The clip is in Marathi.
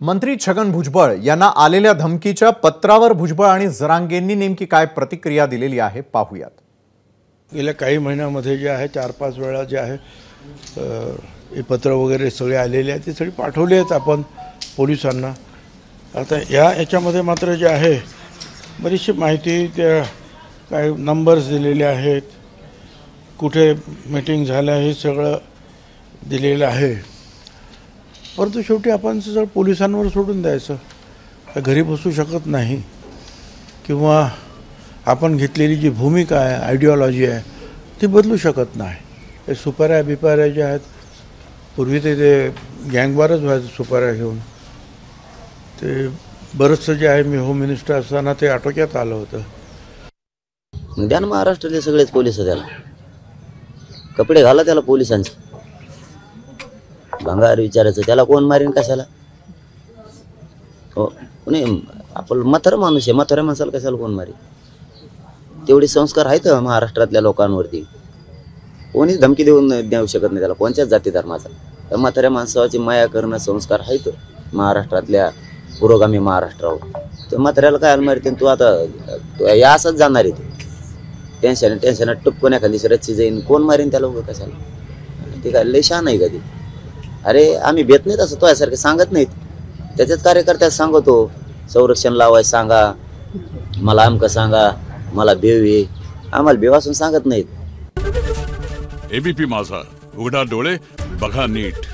मंत्री छगन भुजबळ यांना आलेल्या धमकीच्या पत्रावर भुजबळ आणि जरांगेंनी नेमकी काय प्रतिक्रिया दिलेली आहे पाहूयात। गेल्या काही महिन्यामध्ये जे आहे 4-5 वेळा जे आहे हे पत्र वगैरे सगळे आलेले आहेत, ते सगळे पाठवले आहेत आपण पोलिसांना। आता याच्यामध्ये मात्र जे आहे बरीचशी माहिती, त्या काय नंबर्स दिलेले आहेत, कुठे मीटिंग झाल्या हे सगळं दिलेलं आहे। परंतु शेवटी आपण सगळं पोलिसांवर सोडून द्यायचं, घरी बसू शकत नाही, किंवा आपण घेतलेली जी भूमिका आहे, आयडिओलॉजी आहे, ती बदलू शकत नाही। हे सुपाऱ्या बिपाऱ्या जे आहेत, पूर्वी ते गँगवारच व्हायचं सुपाऱ्या घेऊन, ते बरंचसं जे आहे मी होम मिनिस्टर असताना ते आटोक्यात आलं होतं। द्या ना महाराष्ट्रातले सगळेच पोलिस त्याला कपडे घाला, त्याला पोलिसांचे भंगार विचारायचं, त्याला कोण मारीन कशाला? हो, कोणी आपण म्हातारा माणूस आहे, म्हाताऱ्या माणसाला कशाला कोण मारी? तेवढे संस्कार आहेत महाराष्ट्रातल्या लोकांवरती, कोणीच धमकी देऊ शकत नाही त्याला, कोणत्याच जाती धर्माचा। तर म्हाताऱ्या माणसाची माया करणं संस्कार आहेत महाराष्ट्रातल्या, पुरोगामी महाराष्ट्रावर। तर म्हाताऱ्याला काय मारते? तू आता या असंच जाणार आहे, तू टेन्शन टुपकून एखादी रच्ची जाईन, कोण मारीन त्याला उभं कशाला? ते काय लय शहाण आहे कधी? अरे आम्ही भेट नाहीत असं तो यासारखे सांगत नाहीत, त्याच्याच कार्यकर्त्यात सांगतो संरक्षण लावायचं सांगा, मला आमकं सांगा, मला भेव आहे, आम्हाला भेव असून सांगत नाहीत। एबीपी माझा, उघडा डोळे बघा नीट।